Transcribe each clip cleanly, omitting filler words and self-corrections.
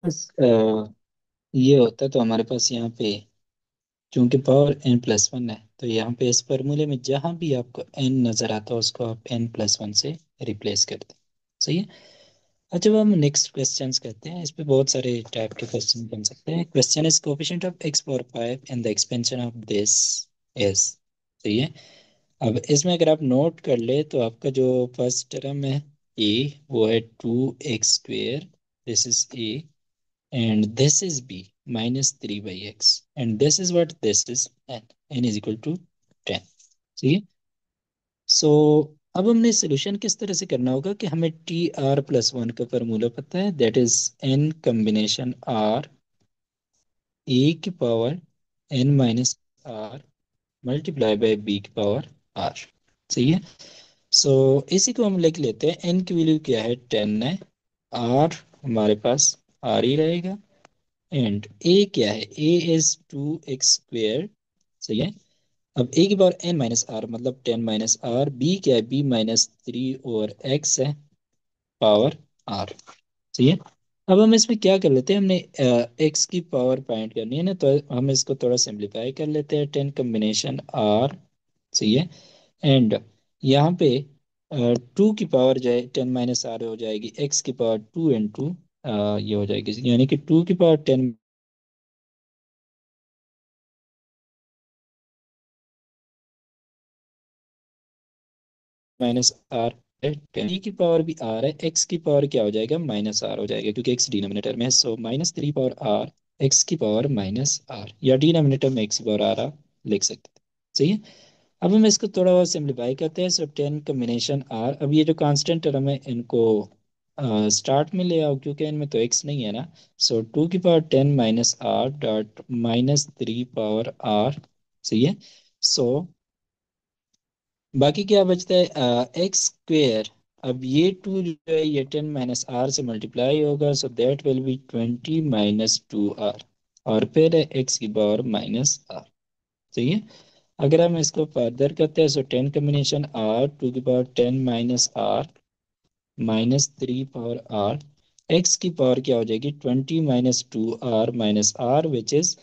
बस ये होता तो हमारे पास यहाँ पे चूंकि पावर n+1 है, तो यहाँ पे इस फॉर्मूले में जहाँ भी आपको n नजर आता है उसको आप n+1 से रिप्लेस कर दें। सही है। अच्छा, अब हम नेक्स्ट क्वेश्चंस करते हैं। इस पे बहुत सारे टाइप के क्वेश्चन बन सकते हैं। Question is coefficient of x⁴ and the expansion of this is. सही है। अब इसमें अगर आप नोट कर ले तो आपका जो फर्स्ट टर्म है a, वो है 2x²। This is a, and this is b minus 3 by x, and this is what this is n is equal to 10। ठीक है। सो अब हमने सोल्यूशन किस तरह से करना होगा कि हमें TR+1 का फॉर्मूला पता है, that is n combination r a की power n-r multiply by b की पावर r। सही है। सो इसी को हम लिख लेते हैं। n की वैल्यू क्या है, 10 है। r हमारे पास r ही रहेगा। एंड ए क्या है, ए इज 2x²। सही है। अब ए की पावर n-r मतलब 10-r। बी क्या है, बी -3 और x है पावर r। सही है। अब हम इसमें क्या कर लेते हैं, हमने x की पावर फाइंड करनी है ना, तो हम इसको थोड़ा सिंप्लीफाई कर लेते हैं। 10 कॉम्बिनेशन r। सही है। एंड यहाँ पे 2 की पावर जो है 10-r हो जाएगी, x की पावर 2 ये हो जाएगी, यानी कि 2 की पावर 10 -r है। 10 की पावर भी r है, x की पावर क्या हो जाएगा, -r हो जाएगा, क्योंकि x डिनोमिनेटर में है। सो -3 पावर r, x की पावर -r, या डिनोमिनेटर में x की पावर r आप लिख सकते हैं। सही है। अब हम इसको थोड़ा और सिंप्लीफाई करते हैं। सो 10 कॉम्बिनेशन r, अब ये जो कांस्टेंट टर्म है इनको स्टार्ट में ले आओ, क्योंकि इनमें तो x नहीं है ना। सो 2 की power 10 -r dot -3 power r। सही है। सो बाकी क्या बचता है, x²। अब ये 2 जो है ये 10-r से मल्टीप्लाई होगा, सो दैट विल बी 20-2r, और फिर है x की पावर -r। सही है। अगर हम इसको फर्दर करते हैं, सो 10 कॉम्बिनेशन r, 2 की power 10-r -3 power r, x की पावर क्या हो जाएगी, 20-2r -r, विच इज,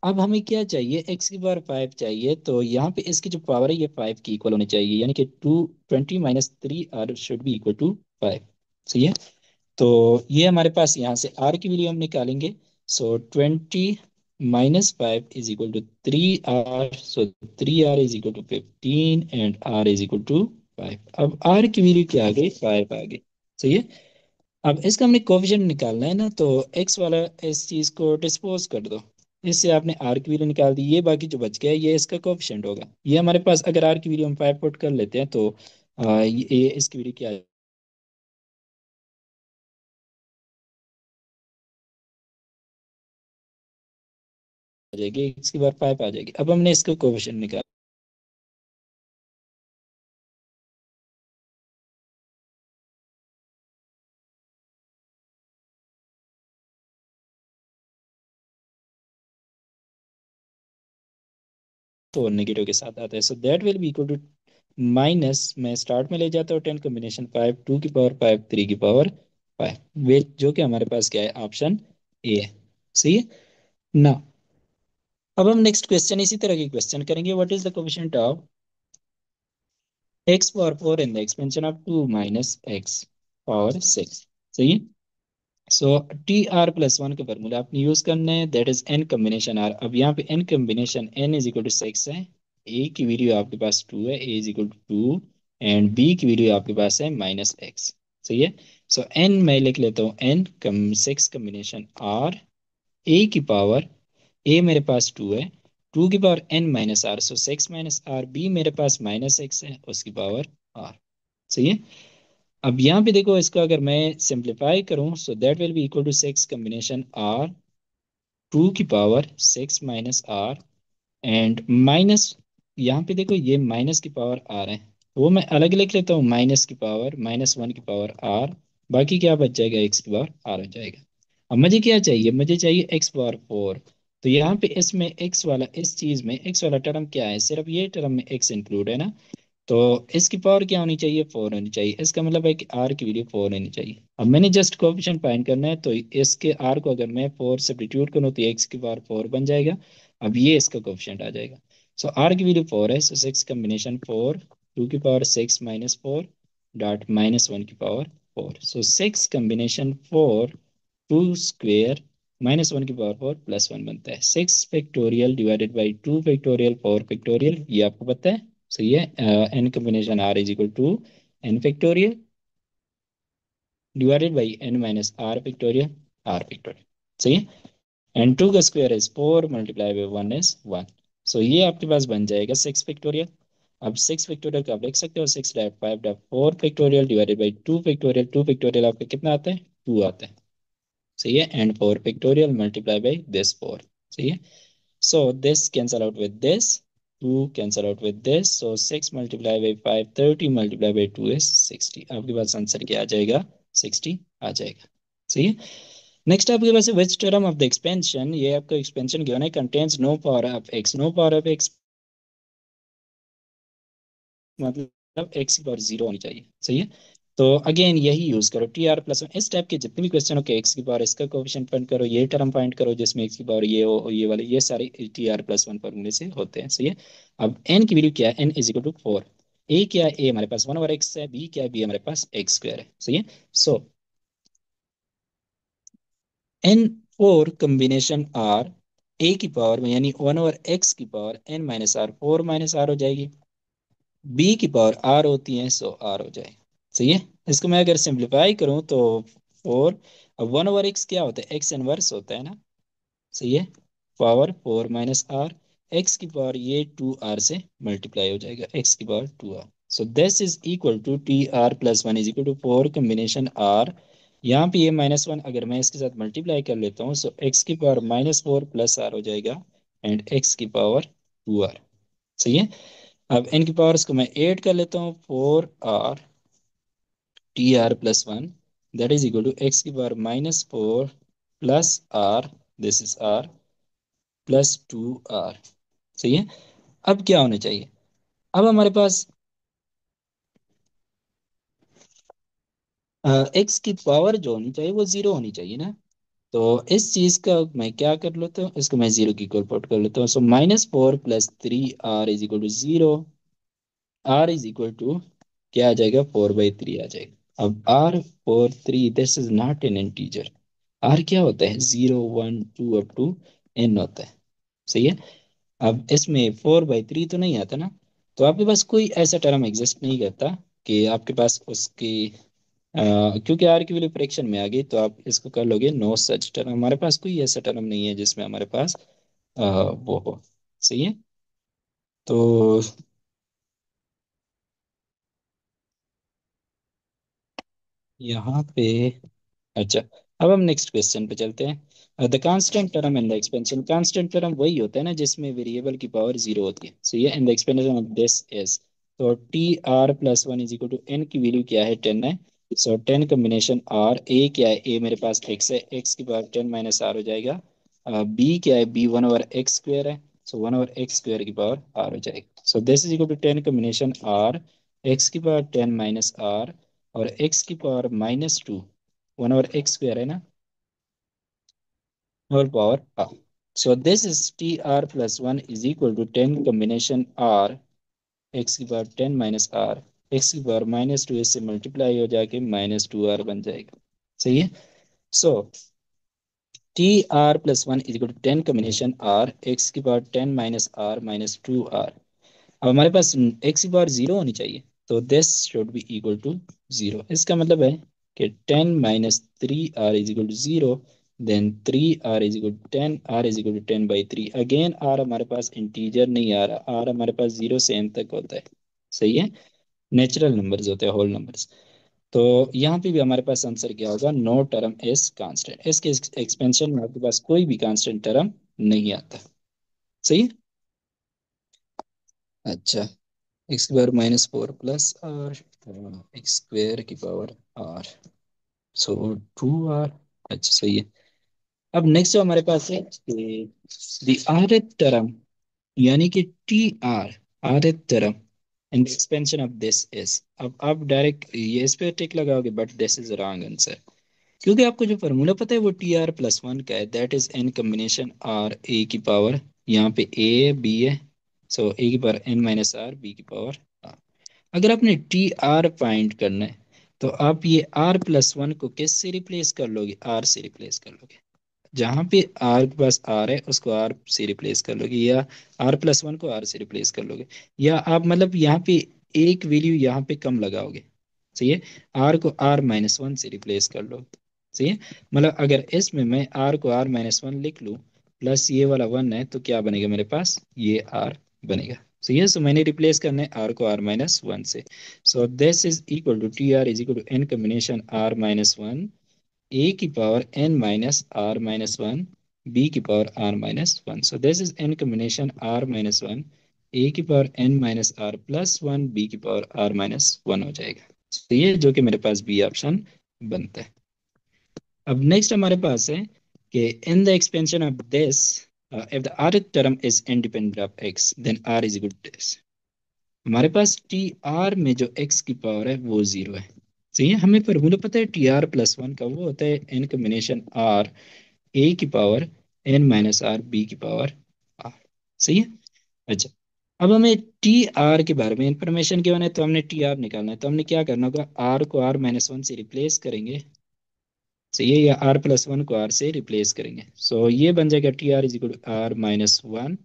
अब हमें क्या चाहिए, x की पावर 5 चाहिए, तो यहाँ पे इसकी जो पावर है ये 5 की इक्वल होनी चाहिए, यानी कि 20-3r should be equal to 5। सही है। तो ये हमारे पास यहाँ से r की वैल्यू हम निकालेंगे। So 20-5 is equal to 3r, so 3r is equal to 15 and r is equal to 5। अब r की वैल्यू क्या आ गई, 5 आ गई। सही है। अब इसका हमने कोफिशिएंट निकालना है ना, तो x वाला इस चीज को डिस्पोज कर दो। इससे आपने आर की वैल्यू निकाल दी, ये बाकी जो बच गया ये इसका कोफिशिएंट होगा। ये हमारे पास अगर आर की वैल्यू हम 5 पुट कर लेते हैं तो ये इसकी वैल्यू क्या आ जाएगी, x की बार 5 आ जाएगी। अब हमने इसका कोफिशिएंट निकाला, तो नेगेटिव के साथ आता है। So that will be equal to minus, मैं स्टार्ट में ले जाता हूँ 10 कॉम्बिनेशन 5, 2 की पावर 5, 3 की पावर 5, वे जो कि हमारे पास क्या है, ऑप्शन ए है। सही है ना। अब हम नेक्स्ट क्वेश्चन इसी तरह के क्वेश्चन करेंगे। What is the coefficient of x⁴ in the expansion of 2 minus x power 6। सही है। सो TR+1 का फॉर्मूला आपने यूज करना है, that is n combination r। अब यहाँ पे n combination n is equal to 6 है, a की वैल्यू आपके पास 2 है, a is equal to 2, and b की वैल्यू आपके पास है -x। सही है। सो n मैं लिख लेता हूँ, n come 6 combination r, a की पावर, a मेरे पास 2 है, 2 की पावर n-r, सो 6 - r, b मेरे पास -x है, उसकी पावर r। सही है। अब यहाँ पे देखो, इसको अगर मैं सिंप्लीफाई करूं, so that will be equal to 6 combination r, 2 की पावर 6 - r, एंड माइनस, यहाँ पे देखो ये माइनस की पावर r है, वो मैं अलग लिख लेता हूँ, माइनस की पावर -1 की पावर r, बाकी क्या बच जाएगा, x की पावर r हो जाएगा। अब मुझे क्या चाहिए, मुझे चाहिए x⁴ तो यहाँ पे इसमें x वाला, इस चीज में x वाला टर्म क्या है, सिर्फ ये टर्म में x इंक्लूड है ना। तो इसकी पावर क्या होनी चाहिए, 4 होनी चाहिए। इसका मतलब है कि आर की वैल्यू 4 होनी चाहिए। अब मैंने जस्ट कोएफिशिएंट फाइंड करना है, तो इसके आर को अगर मैं 4 सब्स्टिट्यूट करूँ तो एक्स की पावर 4 बन जाएगा। अब ये इसका कोएफिशिएंट आ जाएगा। सो आर की वैल्यू 4 है, सो 6 कम्बिनेशन 4, 2 की पावर 6 माइनस 4 डॉट माइनस 1 की पावर 4। सो 6 कम्बिनेशन 4, 2 स्क्वेयर माइनस 1 की पावर 4 प्लस 1 बनता है। 6 factorial divided by 2 factorial 4 factorial, ये आपको पता है। सही है। N combination r is equal to n factorial divided by n minus r factorial. सही है। एंड टू का square is 4 multiply by 1 is 1। So ये आपके पास बन जाएगा 6 फैक्टोरियल। अब 6 फैक्टोरियल का आप लिख सकते हो 6 5 4 factorial divided by 2 factorial. 2 factorial आपका कितना आता है, 2 आता है। सही है। And 4 factorial multiply by this 4। सही है। So this cancel out with this, 2 cancel out with this. So 6 multiplied by 5, 30 multiplied by 2 is 60। आपके पास आंसर क्या आ जाएगा, 60 आ जाएगा। सही है। नेक्स्ट आपके पास है which term of the expansion, ये आपका एक्सपेंशन गिवन है, contains no power of x. No power of x मतलब एक्स की पावर 0 होनी चाहिए। सही है। तो अगेन यही यूज करो टी आर प्लस वन। इस टाइप के जितने भी क्वेश्चन हो के एक्स की पावर इसका कोएफिशिएंट फाइंड करो, ये टर्म फाइंड करो जिसमें एक्स की पावर ये हो, ये वाले, ये सारे टी आर प्लस वन फॉर्मूले से होते हैं। सही है। अब एन की वैल्यू क्या है, एन इज इक्वल टू 4। ए क्या है, ए हमारे पास 1/x है। बी क्या है, बी हमारे पास एक्स स्क्वायर है। सही है। सो एन 4 कम्बिनेशन आर, ए की पावर में यानी 1/x की power n minus r, 4 minus r हो जाएगी। बी की पावर आर होती है, सो आर हो जाएगी। सही है। इसको मैं अगर सिंप्लीफाई करूं तो 4, अब 1/x क्या होता है, एक्स इनवर्स होता है ना। सही है। पावर 4 माइनस आर, एक्स की पावर ये 2 आर से मल्टीप्लाई हो जाएगा, एक्स की power 2 r. So this is equal to t are plus one is equal to 4 combination r. यहाँ पे ये माइनस वन अगर मैं इसके साथ मल्टीप्लाई कर लेता हूँ, सो एक्स की पावर -4 प्लस आर हो जाएगा एंड एक्स की पावर 2 आर। सही है। अब इनकी पावर्स को मैं ऐड कर लेता हूँ, 4 R T are plus one, that is equal to X की power -4 plus R, this is R plus 2 R. सही है। अब क्या होना चाहिए, अब हमारे पास एक्स की पावर जो होनी चाहिए वो 0 होनी चाहिए ना। तो इस चीज का मैं क्या कर लेता हूँ, इसको मैं 0 की इक्वल पुट कर लेता हूँ। So -4 plus 3 r is equal to 0। R is equal to क्या आ जाएगा, 4/3 आ जाएगा। अब r 4 3, this is not an integer. R क्या होता है, 0 1 2 अप टू एन होता है। सही है। अब इसमें 4/3 तो नहीं आता ना, तो आपके पास कोई ऐसा टर्म एग्जिस्ट नहीं करता कि आपके पास उसकी क्योंकि आर की वैल्यू फ्रैक्शन में आ गई तो आप इसको कर लोगे नो सच टर्म। हमारे पास कोई ऐसा टर्म नहीं है जिसमें हमारे पास वो हो। सही है। तो यहाँ पे, अच्छा, अब हम नेक्स्ट क्वेश्चन पे चलते हैं। The constant term in the expansion, constant term वही होता है ना जिसमें वेरिएबल की पावर 0 होती है। सही है। In the expansion of this is, तो T are plus one is equal to N की वैल्यू क्या है, 10 है। सो 10 कम्बिनेशन आर, ए क्या है, ए मेरे पास एक्स है, एक्स की पावर 10 माइनस आर हो जाएगा। बी क्या है, बी 1/x स्क्वायर है, सो 1/x स्क्वायर की पावर आर हो जाएगा। So this is equal to 10 combination are, x की पावर 10 माइनस आर और एक्स की पावर -2, 1/x स्क्वायर है ना, whole power r. So this is t are plus one is equal to 10 combination are, x की power 10 minus r, x की power -2 इससे multiply हो जाके -2 आर बन जाएगा। सही है। So T are plus one is equal to 10 combination are, x की पावर 10 माइनस आर -2 आर। अब हमारे पास एक्स की पावर 0 होनी चाहिए, तो this should be equal to 0। इसका मतलब है कि 10 minus 3 r is equal to 0, then 3 r is equal to 10, r is equal to 10/3। Again r हमारे पास इंटीजर नहीं आ रहा, आर हमारे पास 0 से m तक होता है। सही है। नेचुरल नंबर्स होते हैं, होल नंबर्स। तो यहाँ पे भी हमारे पास आंसर क्या होगा, नो टर्म इज कांस्टेंट। इसके एक्सपेंशन में आपके पास कोई भी कांस्टेंट टर्म नहीं आता। सही है। अच्छा, एक्स की power -4 plus r, x square की पावर आर, सो 2 आर। अच्छा सही है। अब नेक्स्ट जो हमारे पास है द आरथ टर्म, यानी कि T R, आरथ term and expansion of this is, अब आप डायरेक्ट ये इस पे टिक लगाओगे, but this is wrong answer, क्योंकि आपको जो फार्मूला पता है वो TR+1 का है, that is N combination R A की पावर, यहाँ पे ए बी है, सो ए की पावर n-r, बी की पावर r। अगर आपने TR फाइंड करना है तो आप ये R+1 को किस से रिप्लेस कर लोगे, R से रिप्लेस कर लोगे। जहां पे आर के पास आर है उसको आर से रिप्लेस कर लोगे, या R+1 को आर से रिप्लेस कर लोगे, या आप मतलब यहाँ पे एक वैल्यू यहाँ पे कम लगाओगे। सही है, आर को R-1 से रिप्लेस कर लो। सही है, मतलब अगर इसमें मैं आर को R-1 लिख लूँ प्लस ये वाला 1 है तो क्या बनेगा मेरे पास, ये आर बनेगा। सही है, सो मैंने रिप्लेस करना है आर को R-1 से। So this is equal to TR is equal to N combination R-1 a की पावर n-r-1 b की power r-1, so this is n combination r-1 a की पावर n-r प्लस 1 b की power r-1 हो जाएगा। तो ये जो कि मेरे पास बी ऑप्शन बनता है। अब नेक्स्ट हमारे पास है कि इन the expansion of this, if the rth term is independent of x then r is equal to this। हमारे पास टी आर में जो x की पावर है वो जीरो है। सही है, हमें फॉर्मूला पता है TR+1 का, वो होता है एन कम्बिनेशन आर ए की पावर n-r बी की पावर r। सही है। अच्छा, अब हमें टी आर के बारे में इंफॉर्मेशन गिवन है तो हमने टी आर निकालना है, तो हमने क्या करना होगा, आर को R-1 से रिप्लेस करेंगे। सही है, या R+1 को R से रिप्लेस करेंगे, सो ये बन जाएगा TR is equal to R-1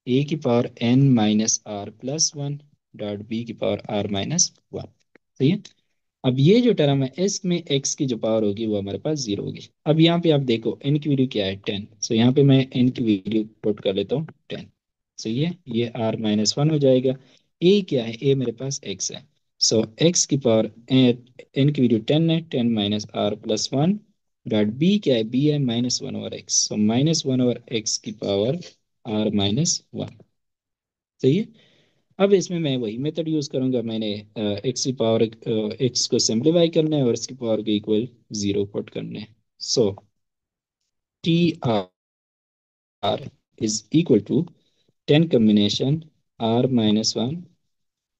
a की power n-r plus 1 dot b की पावर R-1। सही है, अब ये जो टर्म है इसमें x की जो पावर होगी वो हमारे पास जीरो होगी। अब यहाँ पे आप देखो n की वैल्यू क्या है, 10, सो यहाँ पे मैं n की वैल्यू पुट कर लेता हूँ 10। सही है, ये R-1 हो जाएगा। a क्या है, a मेरे पास x है, सो x की पावर n की वैल्यू 10 है, 10-r+1 डॉट b क्या है, b है -1/x, सो -1/x की पावर R-1। सही है, अब इसमें मैं वही मेथड यूज करूंगा, मैंने एक्स की पावर एक्स को सिंप्लीफाई करना है और इसकी पावर को इक्वल जीरो पुट करना है। So T R is equal to 10 combination R-1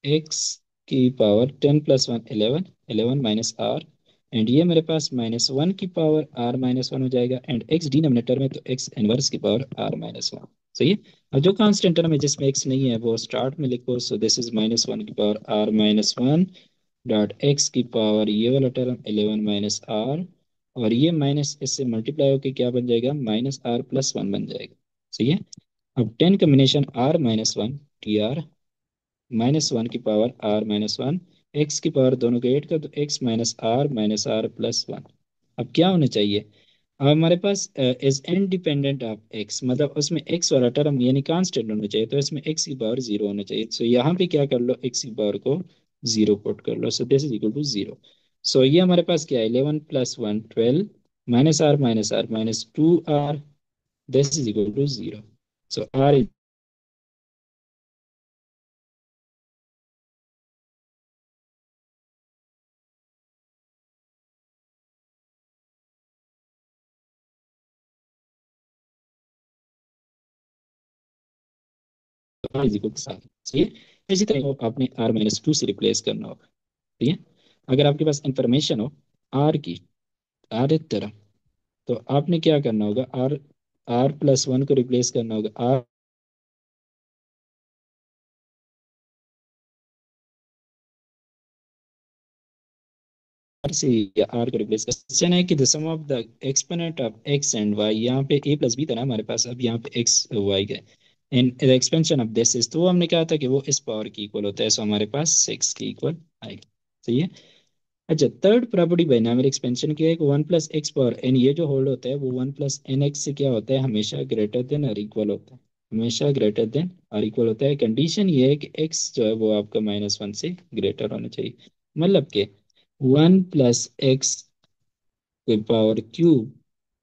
X की पावर 10+1 11, 11-r, एंड ये मेरे पास -1 की पावर R-1 हो जाएगा, एंड एक्स डिनोमिनेटर में तो एक्स इनवर्स की पावर R-1। सही है, और जो कांस्टेंट टर्म है जिसमें एक्स नहीं है वो स्टार्ट में लिखो, सो दिस इज -1 की पावर R-1 डॉट एक्स की पावर ये वाला टर्म 11-r, और ये माइनस इससे मल्टीप्लाई होकर क्या बन जाएगा, -r+1 बन जाएगा। सही है, अब 10 कम्बिनेशन R-1 TR -1 की पावर R-1, एक्स की पावर दोनों को ऐड कर दो, x-r-r+1। अब क्या होना चाहिए, अब हमारे पास इज इंडिपेंडेंट ऑफ एक्स, मतलब उसमें एक्स वाला टर्म यानी कांस्टेंट होना चाहिए, तो इसमें एक्स की पावर जीरो होना चाहिए। सो यहाँ पे क्या कर लो, एक्स की पावर को जीरो पुट कर लो, so this is equal to zero. So ये हमारे पास क्या है, 11+1 12, -r -2r, this is equal to zero. So r is equal to 7। सही है, इसी तरह आपने R-2 से रिप्लेस करना होगा। ठीक है, अगर आपके पास इंफॉर्मेशन हो आर की, आर इस तरह, तो आपने क्या करना होगा, R+1 को रिप्लेस करना होगा आर से, या आर को रिप्लेस कर। क्वेश्चन है कि the sum of the exponent of x and y, यहाँ पे a प्लस बी था ना हमारे पास, अब यहाँ पे एक्स वाई का इन the expansion of this is, तो वो हमने कहा था कि वो इस पावर की इक्वल होता है, सो हमारे पास 6 की इक्वल आएगा। सही है, अच्छा थर्ड प्रॉपर्टी बाइनॉमियल एक्सपेंशन की है कि 1+x पावर n, ये जो होल्ड होता है वो 1+nx से क्या होता है, हमेशा ग्रेटर देन और इक्वल होता है, हमेशा ग्रेटर देन और इक्वल होता है। कंडीशन ये है कि x जो है वो आपका -1 से ग्रेटर होना चाहिए, मतलब कि 1+x power cube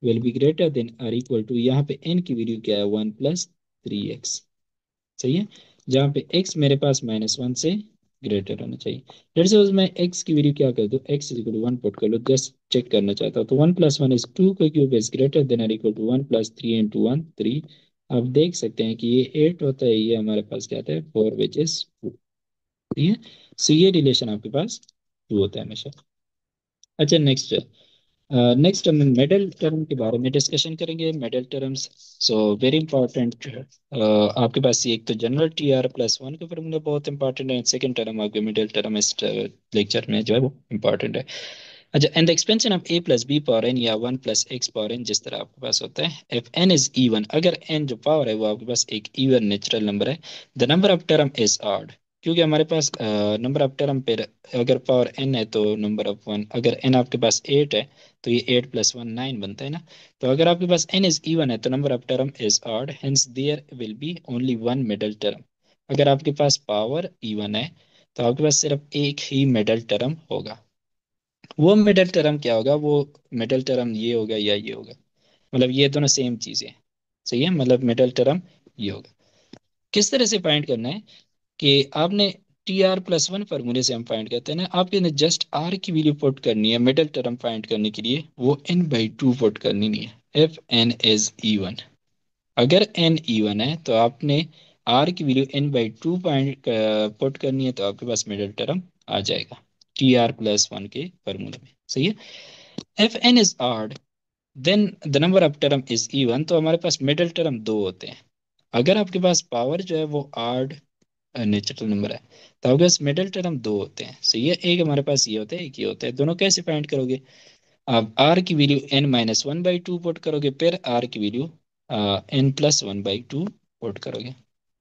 will be greater than और इक्वल टू, यहाँ पे n की वैल्यू क्या है, 1+3x। सही है, जहाँ पे x मेरे पास -1 से ग्रेटर होना चाहिए। लेट्स सपोज मैं x की वैल्यू क्या कर दूं, x is equal to 1 put कर लो, जस्ट चेक करना चाहता हूँ, तो 1+1 इज 2 का क्यूब इज ग्रेटर देन और इक्वल टू 1+3 इंटू 1 3। आप देख सकते हैं कि ये 8 होता है, ये हमारे पास क्या आता है 4 विच इज 2। ठीक है। सो ये रिलेशन आपके पास ट्रू होता है हमेशा। अच्छा नेक्स्ट, नेक्स्ट हम मेडल टर्म के बारे में डिस्कशन करेंगे, medal terms. So very important. आपके पास ये एक तो जनरल TR+1 का फॉर्मूला बहुत इंपॉर्टेंट है, सेकंड टर्म आपके मिडिल टर्म इस लेक्चर में जो है वो इंपॉर्टेंट है। अच्छा, and the expansion of a+b⁴n या 1+x⁴n जिस तरह आपके पास होता है, इफ n इज इवन, अगर n जो पावर है वो आपके पास एक इवन नेचुरल नंबर है, the number of term is odd, क्योंकि हमारे पास नंबर ऑफ टर्म पे अगर पावर n है तो नंबर ऑफ वन, अगर n आपके पास 8 है तो ये 8+1 9 बनता है ना। तो अगर आपके पास n इज इवन है तो number of term is odd, hence there will be only one middle term. अगर आपके पास पावर इवन है तो आपके पास सिर्फ एक ही मिडल टर्म होगा। वो मिडल टर्म क्या होगा, वो मिडल टर्म ये होगा या ये होगा, मतलब ये दोनों सेम चीजें हैं। सही है, मतलब मिडल टर्म ये होगा। किस तरह से फाइंड करना है कि आपने TR+1 फॉर्मूले से हम फाइंड करते हैं ना, आपके ने जस्ट R की वैल्यू पुट करनी है मिडल टर्म फाइंड करने के लिए, वो n/2 पुट करनी नहीं है। इफ n इज इवन, अगर n इवन है तो आपने R की वैल्यू n/2 पॉइंट पुट करनी है, तो आपके पास मिडल टर्म आ जाएगा TR+1 के फॉर्मूले में। सही है। If n is odd then the number of term is even, तो हमारे पास मिडिल टर्म दो होते हैं। अगर आपके पास पावर जो है वो ऑड नेचुरल नंबर है तो आपके पास मिडिल टर्म दो होते हैं। सही है, एक हमारे पास ये होता है, एक ये होता है। दोनों कैसे फाइंड करोगे, आप आर की वैल्यू n-1/2 पुट करोगे, फिर आर की वैल्यू n+1/2 पुट करोगे।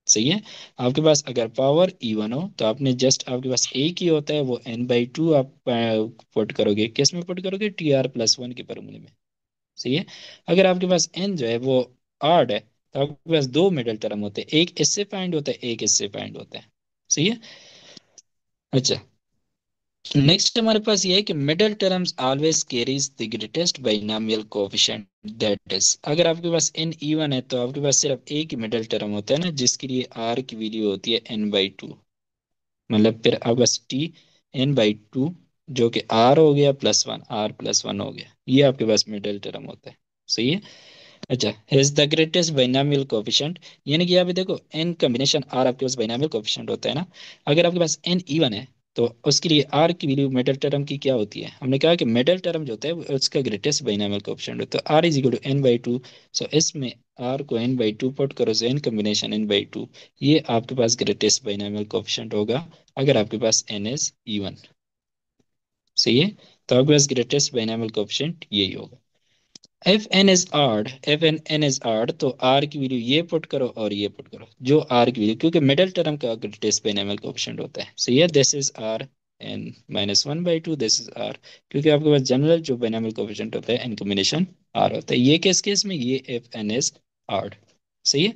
सही है। आपके पास अगर पावर इवन हो तो आपने जस्ट, आपके पास एक ही होता है, वो n/2 आप पुट करोगे, किस में पुट करोगे, TR+1 के फॉर्मूले में। सही है। अगर आपके पास n जो है वो ऑड है तो आपके पास दो मिडल टर्म होते हैं, एक इससे फाइंड होता है, एक इससे फाइंड होता है। सही है। अच्छा, नेक्स्ट हमारे पास ये है कि middle terms always carries the greatest binomial coefficient, that is, अगर आपके पास n इवन है तो आपके पास सिर्फ एक ही मिडल टर्म होता है ना, जिसके लिए r की वैल्यू होती है n/2, मतलब फिर आपके पास n/2 जो कि r हो गया +1, r+1 हो गया, ये आपके पास मिडल टर्म होता है। सही है। अच्छा, is the greatest binomial coefficient, यानी कि यहाँ पे देखो n कॉम्बिनेशन r आपके पास बाइनोमियल कोएफिशिएंट होता है ना। अगर आपके पास n इवन है तो उसके लिए r की वैल्यू मिडल टर्म की क्या होती है, हमने कहा कि मिडल टर्म जो होता है वो उसका ग्रेटेस्ट बाइनोमियल कोएफिशिएंट होता है, r is equal to n/2। So इसमें r को n/2 पुट करो, so n कॉम्बिनेशन n/2, ये आपके पास ग्रेटेस्ट बाइनोमियल कोएफिशिएंट होगा अगर आपके पास n इज इवन। सही है। तो आपके पास ग्रेटेस्ट बाइनोमियल कोएफिशिएंट यही होगा। If N is odd, if n is odd, तो r की वैल्यू ये पुट करो और ये पुट करो, जो r की वैल्यू, क्योंकि मिडिल टर्म का ग्रेटेस्ट बाइनोमियल कोएफिशिएंट होता है। सही है, this is r n-1/2, this is r, क्योंकि आपके पास जनरल जो बाइनोमियल कोएफिशिएंट होता है n कॉम्बिनेशन r होता है। ये किस केस में, ये इफ n इज आर्ड। सही है।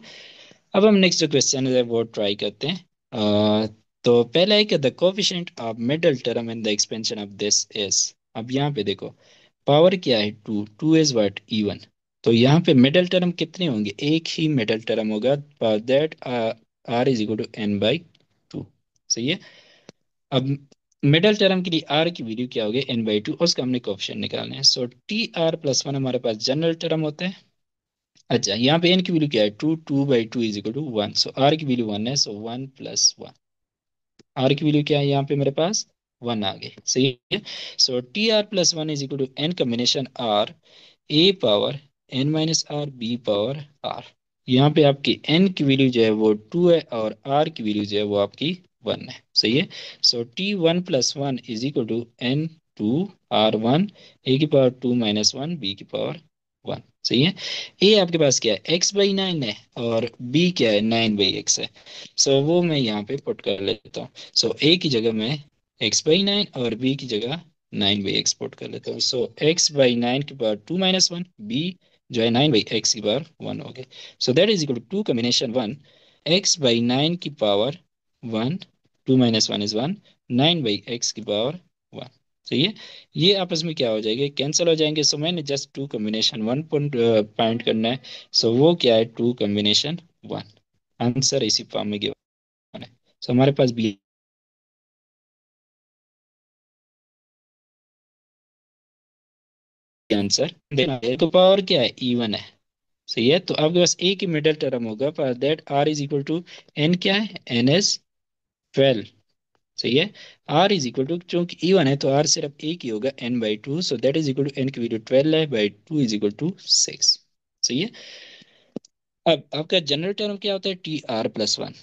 अब हम नेक्स्ट जो क्वेश्चन है वो ट्राई करते हैं। तो पहला है कि the coefficient of middle term in the expansion of this is, अब यहाँ पे देखो पावर क्या है, two, two is what, even. तो यहाँ पे मिडिल टर्म कितने होंगे, एक ही मिडिल टर्म होगा, that r is equal to n/2। सही है। अब मिडिल टर्म के लिए r की वैल्यू क्या होगी, n/2, उसका हमने कोएफिशिएंट निकालना है। सो TR+1 हमारे पास जनरल टर्म होता है। अच्छा, यहाँ पे n की वैल्यू क्या है, two, 2/2 is equal to 1, so r की वैल्यू 1 है, सो 1+1, r की वैल्यू क्या है यहाँ पे मेरे पास, 1 आ गई। सही है। So TR+1 is equal to n combination r, a power n-r, b power r। यहाँ पे आपकी n की वैल्यू जो है वो 2 है और r की वैल्यू जो है वो आपकी 1 है। सही है। So T1+1 is equal to n2r1, a की पावर 2-1, b की पावर 1। सही है। a आपके पास क्या है, x/9 है, और b क्या है, 9/x है। सो वो मैं यहाँ पे पुट कर लेता हूँ। सो a की जगह मैं x/9 और b की जगह 9/x पुट कर लेता हूँ। सो x/9 की पावर 2-1, b जो है 9/x की पावर 1 हो गई। सो that is equal to 2 combination 1, x/9 की पावर 1, 2-1 इज 1, 9/x की पावर 1। सही है। ये आपस में क्या हो जाएगा, कैंसिल हो जाएंगे। सो मैंने जस्ट 2 कॉम्बिनेशन 1 पॉइंट फाइंड करना है। सो वो क्या है, 2 कॉम्बिनेशन 1, आंसर इसी फॉर्म में गिवन है। सो हमारे पास बी आंसर देना है। तो पावर क्या है, इवन है। सही है। तो आपके पास एक ही मिडिल टर्म होगा, पर that r is equal to n क्या है, n इज 12। सही है। आर इज इक्वल टू, चूंकि इवन है तो आर सिर्फ एक ही होगा, n/2, so that is equal to, N की वैल्यू 12 है, बाई 2 इज इक्वल टू 6। सही है। अब आपका जनरल टर्म क्या होता है, Tr+1।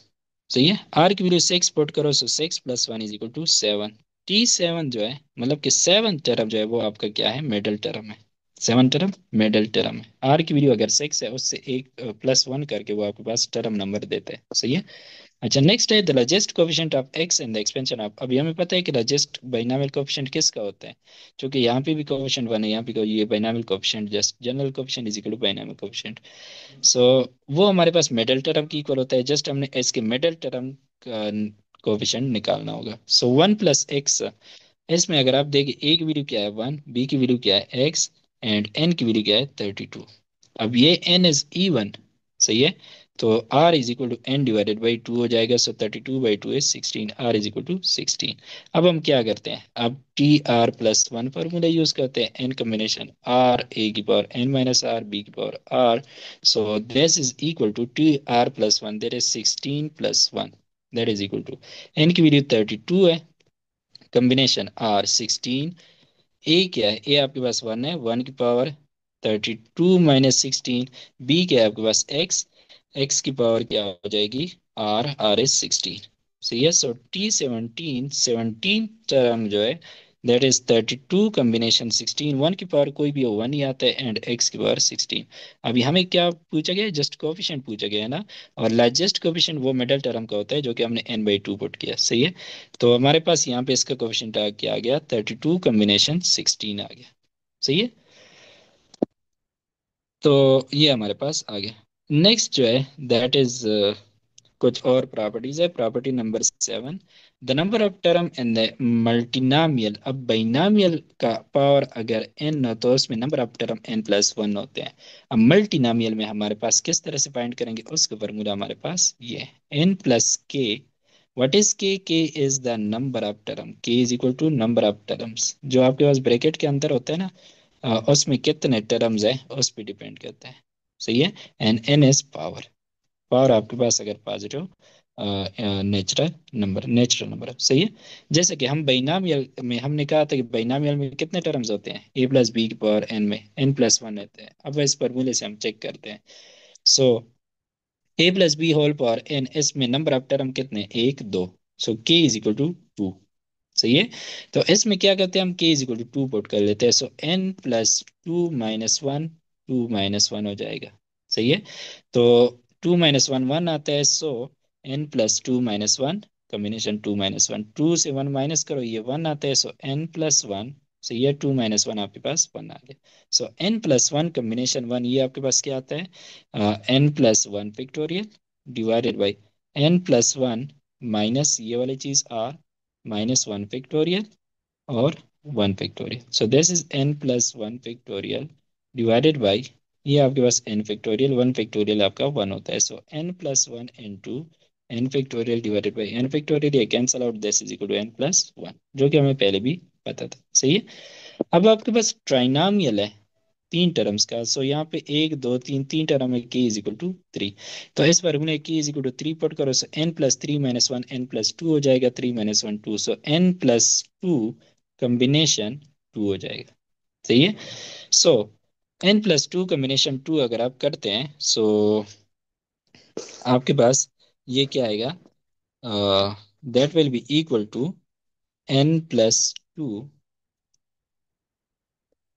सही है। आर की वैल्यू 6 पुट करो, सो 6+1 इज इक्वल टू 7। T7 जो है, मतलब कि 7 टर्म जो है वो आपका क्या है, मिडल टर्म है। 7 टर्म मिडल टर्म है। आर की वैल्यू अगर 6 है, उससे एक +1 करके वो आपके पास टर्म नंबर देते हैं। सही है। अच्छा, नेक्स्ट है the largest coefficient of x in the expansion of. अभी हमें पता है कि लार्जेस्ट बाइनोमियल कोफिशिएंट किसका होता है, क्योंकि यहाँ पे भी कोफिशिएंट वन है, यहाँ पे ये binomial coefficient, just general coefficient is equal to binomial coefficient. So वो हमारे पास मिडल टर्म की इक्वल होता है, जस्ट हमने इसके मिडल टर्म का कोफिशिएंट निकालना होगा। सो 1+x, इसमें अगर आप देखें, ए की वैल्यू क्या है 1, बी की वैल्यू क्या है x, एंड n की वैल्यू क्या है 32। अब ये n इज इवन। सही है। तो r is equal to n divided by 2 हो जाएगा, सो 32/2 is 16, r is equal to 16। अब हम क्या करते हैं, अब Tr+1 फॉर्मूला यूज करते हैं, n कॉम्बिनेशन r a की पावर n-r b की power r, so this is equal to Tr+1, that is 16+1, that is equal to, n की वैल्यू 32 है, कॉम्बिनेशन R16, ए क्या है, ए आपके पास 1 है, 1 की पावर 32 - 16, बी क्या है आपके पास x, x की पावर क्या हो जाएगी r इज 16। सही है। सो T17 टर्म जो है, दैट इज 32 कॉम्बिनेशन 16, 1 की पावर कोई भी हो 1 ही आता है, एंड x की पावर 16। अभी हमें क्या पूछा गया है, जस्ट कोफिशिएंट पूछा गया है ना, और लार्जेस्ट कोफिशिएंट वो मिडल टर्म का होता है, जो कि हमने n/2 पुट किया। सही है। तो हमारे पास यहाँ पे इसका कोफिशिएंट क्या आ गया, 32 कॉम्बिनेशन 16 आ गया। सही है। तो ये हमारे पास आ गया। नेक्स्ट जो है, दैट इज कुछ और प्रॉपर्टीज है। Property number 7, the number of term in the multinomial. अब बाइनामियल का पावर अगर n हो तो उसमें नंबर ऑफ टर्म n+1 होते हैं। अब मल्टीनामियल में हमारे पास किस तरह से फाइंड करेंगे, उसका फॉर्मूला हमारे पास ये है, n+k। What is k is the number of term, k is equal to number of terms, जो आपके पास ब्रैकेट के अंदर होता है ना, उसमें कितने टर्म्स है उस पर डिपेंड करता है। सही है। And n is power, power आपके पास अगर पॉजिटिव नेचुरल नंबर है। सही है। जैसे कि हम बाइनामियल में हमने कहा था कि बाइनामियल में कितने टर्म्स होते हैं, a+b की पावर n में n+1 रहते हैं। अब इस फॉर्मूले से हम चेक करते हैं। सो a+b होल पावर n, इसमें नंबर ऑफ टर्म कितने, एक दो, सो k इज इक्वल टू 2। सही है। तो इसमें क्या करते हैं, हम k is equal to 2 put कर लेते हैं, सो n+2 - 1, 2 - 1 हो जाएगा। सही है। तो 2 - 1 1 आता है, सो n+2 - 1, कॉम्बिनेशन 2 - 1, 2 से 1 माइनस करो, ये 1 आता है, सो n+1। सो ये 2 - 1 आपके पास 1 आ गया। सो n+1 कॉम्बिनेशन 1, ये आपके पास क्या आता है, n+1 factorial divided by n+1 minus ये वाली चीज r -1 फैक्टोरियल और 1 factorial. So this is n+1 factorial divided by, ये आपके पास n फैक्टोरियल आपका 1 होता है, so n+1 into n factorial divided by n factorial, ये cancel out, this is equal to n+1, जो कि हमें पहले भी पता था। सही है। अब आपके पास ट्राइनामियल है 3 टर्म्स का, सो यहाँ पे 1 2 3 टर्म है, k इज इक्वल टू 3। तो इस फॉर्मूले k is equal to 3 put करो, सो n+3 - 1 n+2 हो जाएगा, 3 - 1 2, सो n+2 कॉम्बिनेशन 2 हो जाएगा। सही है। सो n+2 कॉम्बिनेशन 2 अगर आप करते हैं, सो आपके पास ये क्या आएगा, that will be equal to n+2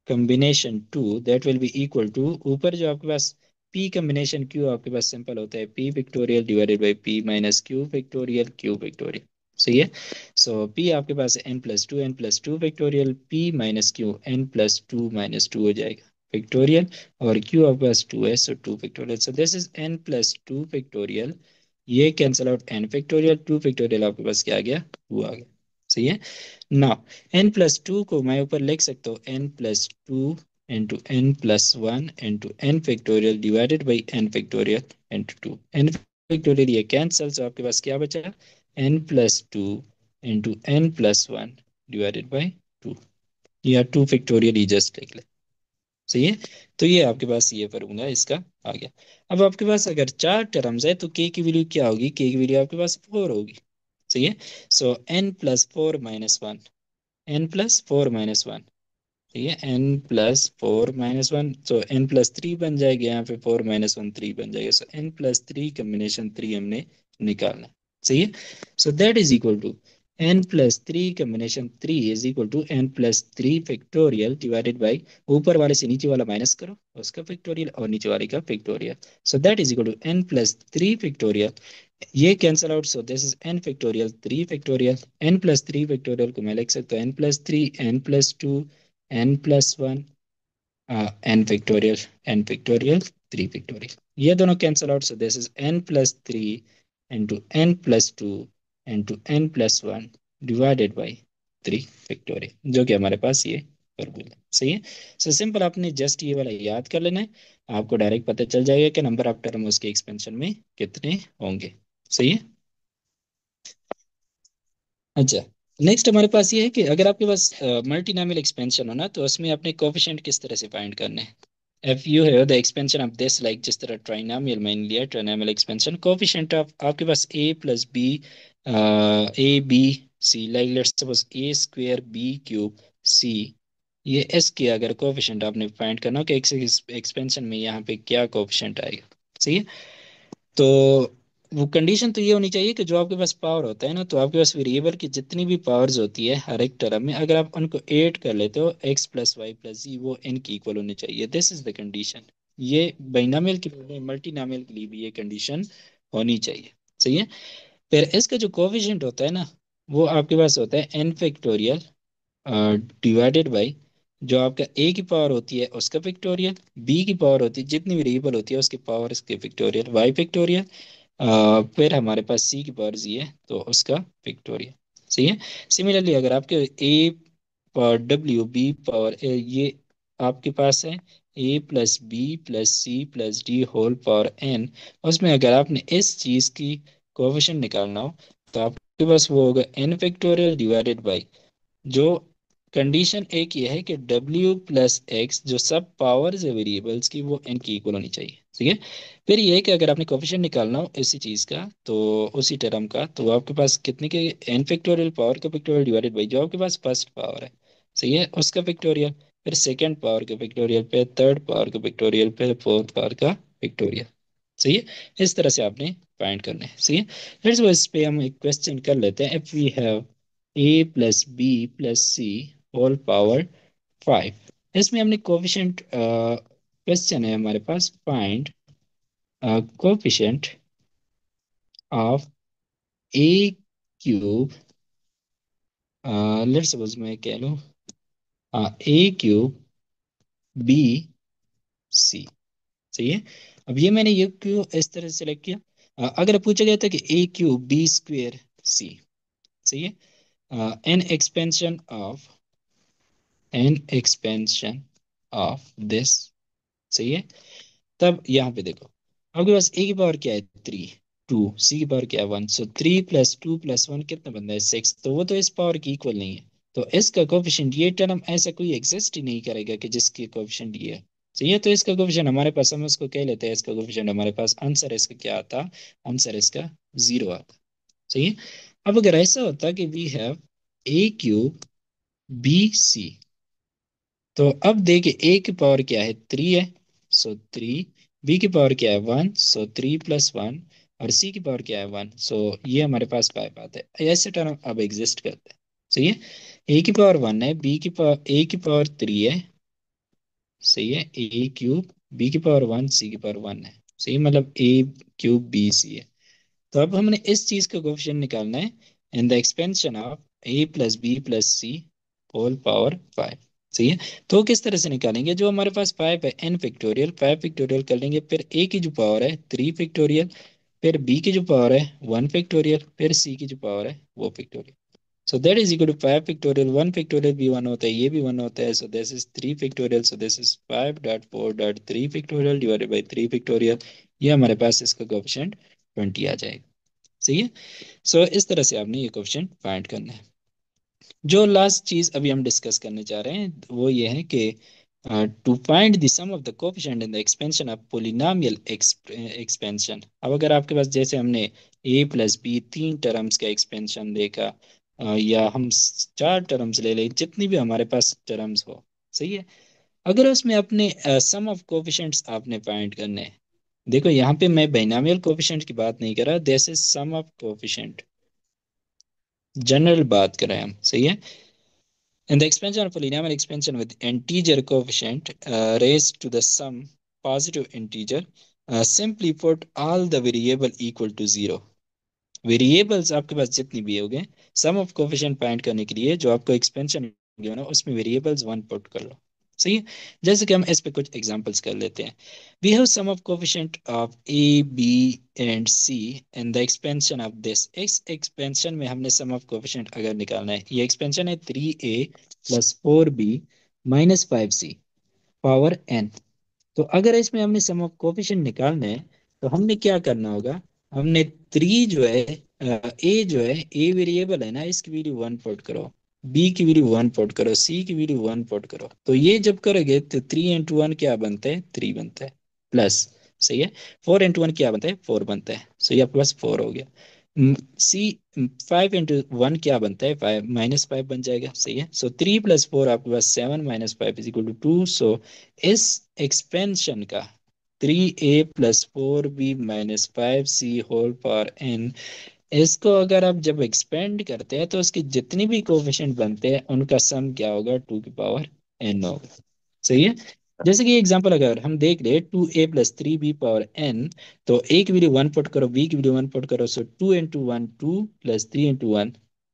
combination 2, that will be equal to, ऊपर जो आपके पास p कॉम्बिनेशन q आपके पास सिंपल होता है, p factorial divided by p minus q factorial. सही है। सो p आपके पास n+2 factorial, p minus q n+2 - 2 हो जाएगा फैक्टोरियल, और q आपके पास 2 है, so 2 factorial, so this is n+2 factorial, ये cancel out n factorial, 2 factorial आपके पास क्या आ गया, 2 आ गया। सही है। नाउ n+2 को मैं ऊपर लिख सकता हूँ, n+2 into n+1 into n factorial divided by n factorial into 2, n factorial ये कैंसल, तो आपके पास क्या बचा, n+2 into n+1 divided by 2, या 2 फैक्टोरियल ही जस्ट लिख ले। सही है। तो ये आपके पास ये फॉर्मूला इसका आ गया। अब आपके पास अगर 4 टर्म्स है, तो k की वैल्यू क्या होगी, k की वैल्यू आपके पास 4 होगी। सही है। सो n+4 - 1, n+4 - 1, ठीक है, n+4 - 1, तो n+3 बन जाएगा, यहाँ पे 4 - 1 3 बन जाएगा, सो n+3 कम्बिनेशन 3 हमने निकालना है। सही है। So that is equal to n+3 combination 3 is equal to n+3 factorial divided by, ऊपर वाले से नीचे वाला माइनस करो उसका फैक्टोरियल, और नीचे वाले का factorial. So that is equal to n+3 factorial, ये cancel out, so this is n factorial n+3 factorial को मैं लिख सकता हूँ n+3 n+2 n+1 n factorial 3 factorial, ये दोनों cancel out, so this is n+3 into n+2 into n+1 divided by 3 factorial, जो कि हमारे पास ये फॉर्मूला है। सही है। सो सिंपल, आपने जस्ट ये वाला याद कर लेना है, आपको डायरेक्ट पता चल जाएगा कि नंबर ऑफ टर्म उसके एक्सपेंशन में कितने होंगे। सही है। अच्छा, नेक्स्ट हमारे पास ये है कि अगर आपके पास मल्टीनॉमियल एक्सपेंशन हो ना, तो उसमें अपने कोफिशिएंट किस तरह से फाइंड करने हैं। If you have the expansion of this, like जिस तरह ट्राइनोमियल मैंने लिया, ट्राइनोमियल एक्सपेंशन कोफिशिएंट ऑफ आपके पास a+b, a b c, like let's suppose a² b³ c, ये एस के अगर कोफिशिएंट आपने फाइंड करना हो कि एक्सपेंशन में यहाँ पे क्या कोफिशिएंट आएगा। सही है। तो वो कंडीशन तो ये होनी चाहिए कि जो आपके पास पावर होता है ना, तो आपके पास वेरिएबल की जितनी भी पावर्स होती है हर एक टर्म में, अगर आप उनको ऐड कर लेते हो x+y+z, वो n की इक्वल होनी चाहिए। This is the condition. ये बाइनोमियल के लिए, मल्टीनोमियल के लिए भी ये कंडीशन होनी चाहिए। सही है। फिर इसका जो कोएफिशिएंट होता है ना, वो आपके पास होता है n डिवाइडेड बाई, जो आपका a की पावर होती है उसका फैक्टोरियल, b की पावर होती है जितनी वेरिएबल होती है उसकी पावर इसके फैक्टोरियल y फैक्टोरियल, फिर हमारे पास c की पावर जी है तो उसका फैक्टोरियल। सही है। सिमिलरली अगर आपके a power w, b power ये आपके पास है a+b+c+d होल पावर n, उसमें अगर आपने इस चीज की कोएफिशिएंट निकालना हो, तो आपके पास वो होगा n फैक्टोरियल डिवाइडेड बाई, जो कंडीशन एक ये है कि w+x, जो सब पावर्स है वेरिएबल्स की, वो n की इक्वल होनी चाहिए। ठीक है। फिर ये है कि अगर आपने कोफिशिएंट निकालना हो इसी चीज का, तो उसी टर्म का, तो आपके पास कितने के n फैक्टोरियल पावर का फैक्टोरियल डिवाइडेड बाई जो आपके पास फर्स्ट पावर है, सही है, उसका फैक्टोरियल, फिर सेकंड पावर का फैक्टोरियल, फिर थर्ड पावर का फैक्टोरियल, फिर फोर्थ पावर का फैक्टोरियल। सही है। इस तरह से आपने फाइंड करना है। सही है। लेट्स इस पे हम एक क्वेश्चन कर लेते हैं। If we have a+b+c whole power 5, इसमें हमने कोफिशिएंट क्वेश्चन है हमारे पास, find coefficient of a³ let's suppose मैं कह लूँ a³ b c। सही है। अब ये मैंने ये क्यों इस तरह से सेलेक्ट किया, अगर पूछा गया था कि a³ b² c, सही है, एन एक्सपेंशन ऑफ दिस, सही है। तब यहाँ पे देखो, आपके पास ए की पावर क्या है 3, 2, सी की पावर क्या है 1, सो 3+2+1 कितना बनता है 6, तो वो तो इस पावर की इक्वल नहीं है, तो इसका कोफिशिएंट, ये टर्म ऐसा कोई एग्जिस्ट ही नहीं करेगा कि जिसकी कोफिशिएंट ये है। सही है। तो इसका कोफिशिएंट हमारे पास, हम इसको कह लेते हैं, इसका कोफिशिएंट हमारे पास आंसर इसका क्या आता, आंसर इसका 0 आता। सही है। अब अगर ऐसा होता कि we have a³ b c, तो अब देखिए ए की पावर क्या है 3 है, सो 3, बी की पावर क्या है 1, सो 3+1, और सी की पावर क्या है 1, सो ये हमारे पास 5 आता है। ऐसे टर्म अब एग्जिस्ट करते हैं। सही है। ए की पावर 1 है, बी की पावर, ए की पावर 3 है, सही है, a³ बी की पावर 1, सी की पावर 1 है, सही, मतलब a³ b c है। तो अब हमने इस चीज का कोफिशिएंट निकालना है in the expansion of a+b+c whole power 5। सही है। तो किस तरह से निकालेंगे, जो हमारे पास 5 है n फैक्टोरियल, 5 फैक्टोरियल कर लेंगे, फिर a की जो पावर है 3 फैक्टोरियल, फिर b की जो पावर है 1 फैक्टोरियल, फिर c की जो पावर है वो factorial. So that is equal to 5 factorial, 1 factorial भी 1 होता है, ये भी 1 होता है, so this is 3 factorial, so this is 5.4.3 factorial divided by 3 factorial, ये हमारे पास इसका कोएफिशिएंट 20 आ जाएगा। सही है। सो इस तरह से आपने ये क्वेश्चन फाइंड करना है। जो लास्ट चीज अभी हम डिस्कस करने जा रहे हैं वो ये है कि to find the sum of the coefficient in the expansion of polynomial expansion. अब अगर आपके पास जैसे हमने ए प्लस बी तीन टर्म्स का एक्सपेंशन देखा, या हम चार टर्म्स ले लें, जितनी भी हमारे पास टर्म्स हो, सही है। अगर उसमें अपने सम ऑफ कोफिशिएंट्स आपने फाइंड करने हैं। देखो यहाँ पे मैं बाइनोमियल कोफिशिएंट की बात नहीं कर रहा, this is sum of coefficient, general बात कर रहे हैं हम, सही है। In the expansion of polynomial expansion with integer coefficient raised to the sum positive integer, simply put all the variable equal to zero। Variables आपके पास जितनी भी होंगे, सम ऑफ कोफिशिएंट फाइंड करने के लिए जो आपको एक्सपेंशन गिवन है उसमें वेरिएबल्स वन पुट कर लो, सही है। जैसे कि हम इस पे कुछ एग्जांपल्स कर लेते हैं। We have sum of coefficient of A B and C and the expansion of this. इस एक्सपेंशन में हमने सम ऑफ कोफिशिएंट अगर निकालना है, ये एक्सपेंशन है 3a plus 4b minus 5c power n। तो अगर इसमें हमने सम ऑफ कोफिशिएंट निकालना है तो हमने क्या करना होगा, हमने थ्री जो है, ए जो है, ए वेरिएबल है ना, इसकी वैल्यू वन पुट करो, बी की वैल्यू वन पुट करो, सी की वैल्यू वन पुट करो। तो ये जब करोगे तो थ्री इंटू वन क्या बनता है, थ्री बनता है, प्लस, सही है। फोर इंटू वन क्या बनता है, फोर बनता है, सो ये प्लस फोर हो गया। सी फाइव इंटू वन क्या बनता है, फाइव, माइनस फाइव बन जाएगा, सही है। सो थ्री प्लस फोर आपके पास seven, minus five is equal to two. So इस एक्सपेंशन का three A plus four B minus five C whole power N, इसको अगर आप जब एक्सपेंड करते हैं तो उसके जितने भी कोफिशिएंट बनते हैं उनका सम क्या होगा, टू की पावर एन होगा, सही है। जैसे कि एग्जांपल अगर हम देख ले, two A plus three B power N, तो ए की वैल्यू वन पुट करो, बी की वैल्यू वन पुट करो, so two into one two plus three into one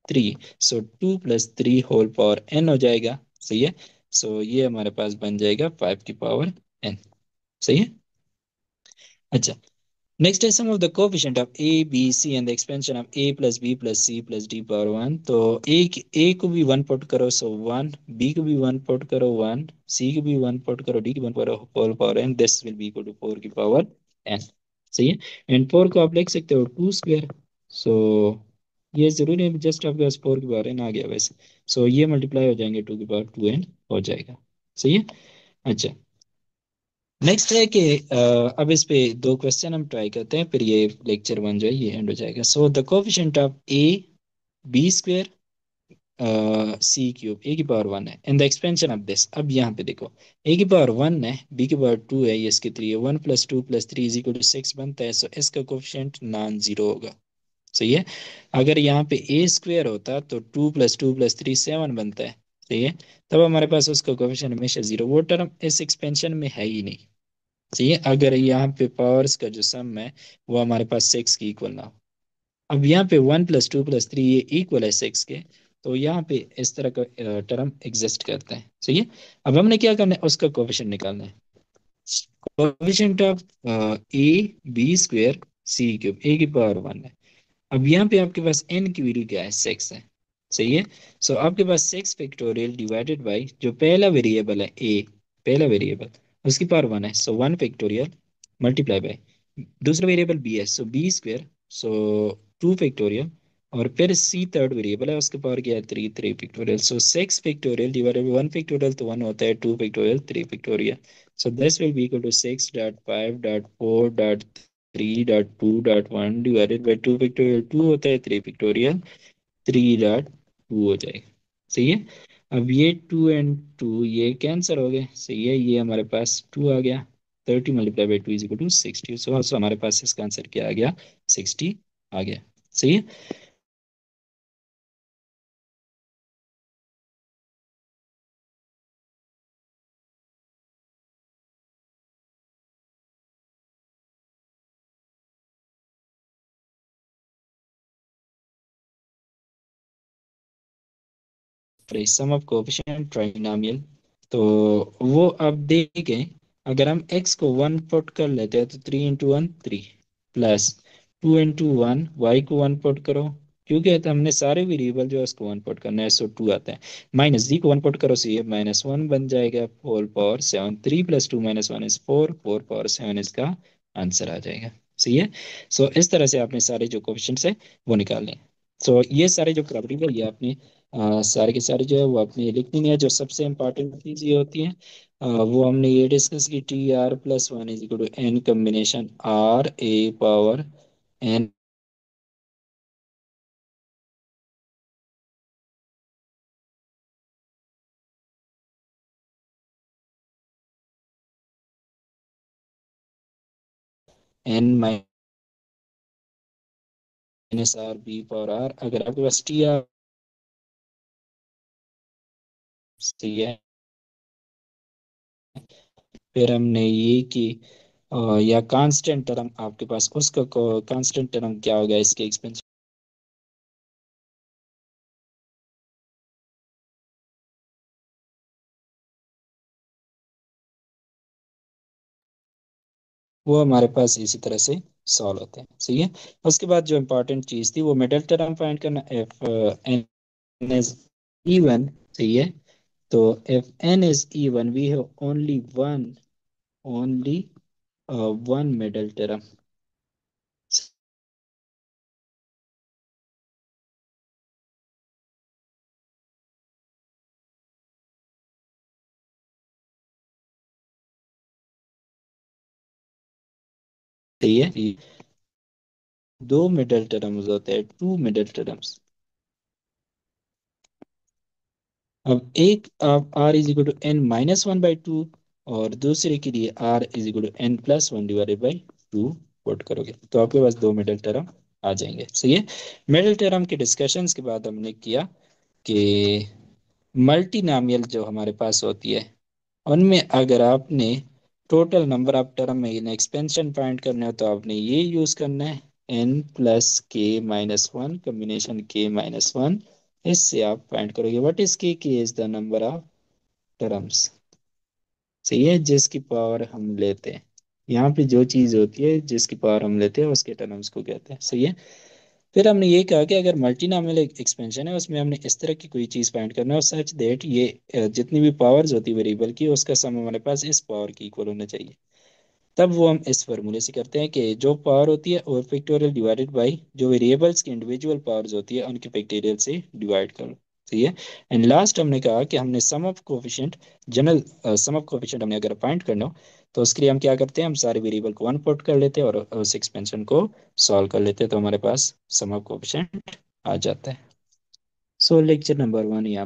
three, so two plus three whole power N हो जाएगा, सही है। सो ये हमारे पास बन जाएगा फाइव की पावर एन, सही है। अच्छा, नेक्स्ट है sum of the coefficient of A B C and the expansion of A plus B plus C plus D power one. तो ए को भी वन पुट करो, सो वन, बी को भी वन पुट करो, वन, सी को भी one put करो, डी को वन करो, whole power N, this will be equal to four की पावर एन, सही है। एंड फोर को आप लिख सकते हो टू स्क्वायर। सो ये जरूरी है, जस्ट आपके पास फोर की पावर एन आ गया वैसे। सो ये मल्टीप्लाई हो जाएंगे, टू की पावर टू एन हो जाएगा, सही है। अच्छा, नेक्स्ट है कि अब इस पे दो क्वेश्चन हम ट्राई करते हैं, फिर ये लेक्चर वन जो है ये एंड हो जाएगा। So the coefficient of A B square C cube A की पावर वन है and the expansion of this. अब यहाँ पे देखो, ए की पावर वन है, बी की पावर टू है, ये इसकी थ्री है, one plus two plus three is equal to six बनता है। सो इसका कोफिशिएंट नॉन जीरो होगा, सही है। अगर यहाँ पे ए स्क्वेयर होता तो two plus two plus three seven बनता है, सही है। तब हमारे पास उसका कोफिशिएंट हमेशा जीरो, वो टर्म इस एक्सपेंशन में है ही नहीं, सही है। अगर यहाँ पे पावर्स का जो सम है वो हमारे पास सिक्स की इक्वल ना हो। अब यहाँ पे one plus two plus three ये इक्वल है सिक्स के, तो यहाँ पे इस तरह का टर्म एग्जिस्ट करता है, सही है। अब हमने क्या करना है, उसका कोफिशिएंट निकालना है। Coefficient of A B square C cube A की पावर वन है। अब यहाँ पे आपके पास n की वैल्यू क्या है, सिक्स है, सही है। सो आपके पास सिक्स फैक्टोरियल डिवाइडेड बाई जो पहला वेरिएबल है a, पहला वेरिएबल, उसकी पावर वन है, so one factorial multiply by दूसरा वेरिएबल b है, सो b स्क्वेयर, सो टू फैक्टोरियल, और फिर c थर्ड वेरिएबल है, उसके पावर क्या है, three, three factorial. So six factorial divided by one factorial, तो वन होता है, two factorial, three factorial. So this will be equal to six dot five dot four dot three dot two dot one divided by two factorial, two होता है, three factorial, three dot two हो जाएगा, सही है। अब ये two and two ये cancel हो गए, सही है, ये हमारे पास टू आ गया, thirty multiply by two is equal to sixty. So हमारे पास इसका आंसर क्या आ गया, सिक्सटी आ गया, सही है। सम ऑफ कोएफिशिएंट ट्राइनोमियल, तो वो अब देखें, अगर हम x को वन पुट कर लेते हैं तो three into one three, plus two into one, Y को वन पुट करो, क्योंकि तो हमने सारे वेरिएबल जो है उसको वन पुट करना है, सो टू आता है, माइनस जी को वन पुट करो, सो ये माइनस वन बन जाएगा, whole power seven, three plus two minus one is four, four power seven इसका आंसर आ जाएगा, सही है। सो इस तरह से आपने सारे जो कोएफिशिएंट्स है वो निकालने हैं। सो ये सारे जो प्रॉपर्टी है ये आपने सारे के सारे जो है वो आपने लिखनी है। जो सबसे इम्पोर्टेंट चीज ये होती है, वो हमने ये डिस्कस की, Tr+1 is equal to N combination RA power N N -RB power R। अगर आपके पास Tr सही है, फिर हमने ये कि या कांस्टेंट टर्म आपके पास, उसका कांस्टेंट टर्म क्या होगा इसके एक्सपेंशन, वो हमारे पास इसी तरह से सॉल्व होते हैं। सही है। उसके बाद जो इम्पोर्टेंट चीज थी वो मिडल टर्म फाइंड करना, एफ एन इज इवन। सही है। तो if N is even we have only one middle term. सही है। दो मिडल टर्म्स होते हैं, टू मिडल टर्म्स। अब एक आप R = n-1/2, और दूसरे के लिए R = n+1/2 पुट करोगे तो आपके पास दो मिडल टर्म आ जाएंगे। सही है। मिडल टर्म के डिस्कशंस के बाद हमने किया कि मल्टीनॉमियल जो हमारे पास होती है, उनमें अगर आपने टोटल नंबर ऑफ टर्म में इन एक्सपेंशन फाइंड करना है तो आपने ये यूज करना है, n+k-1 कॉम्बिनेशन k-1। इससे आप फाइंड करोगे व्हाट इज के is the number of terms. सही है, जिसकी पावर हम लेते हैं। यहाँ पे जो चीज होती है जिसकी पावर हम लेते हैं उसके टर्म्स को कहते हैं। सही है। फिर हमने ये कहा कि अगर मल्टीनॉमियल एक्सपेंशन है उसमें हमने इस तरह की कोई चीज फाइंड करना है, सच दैट ये जितनी भी पावर्स होती है वेरिएबल की, उसका सम हमारे पास इस पावर की इक्वल होना चाहिए। तब वो हम इस फॉर्मूले से करते हैं कि जो पावर होती है और फैक्टोरियल डिवाइडेड बाई जो वेरिएबल्स की इंडिविजुअल पावर्स होती है उनके फैक्टोरियल से डिवाइड करो। सही है। एंड लास्ट हमने कहा कि हमने sum of coefficient, general sum of coefficient हमने अगर फाइंड करना हो तो उसके लिए हम क्या करते हैं, हम सारे वेरिएबल को वन पुट कर लेते हैं और उस एक्सपेंशन को सॉल्व कर लेते हैं, तो हमारे पास सम ऑफ कोफिशिएंट आ जाता है। सो लेक्चर नंबर 1 यहाँ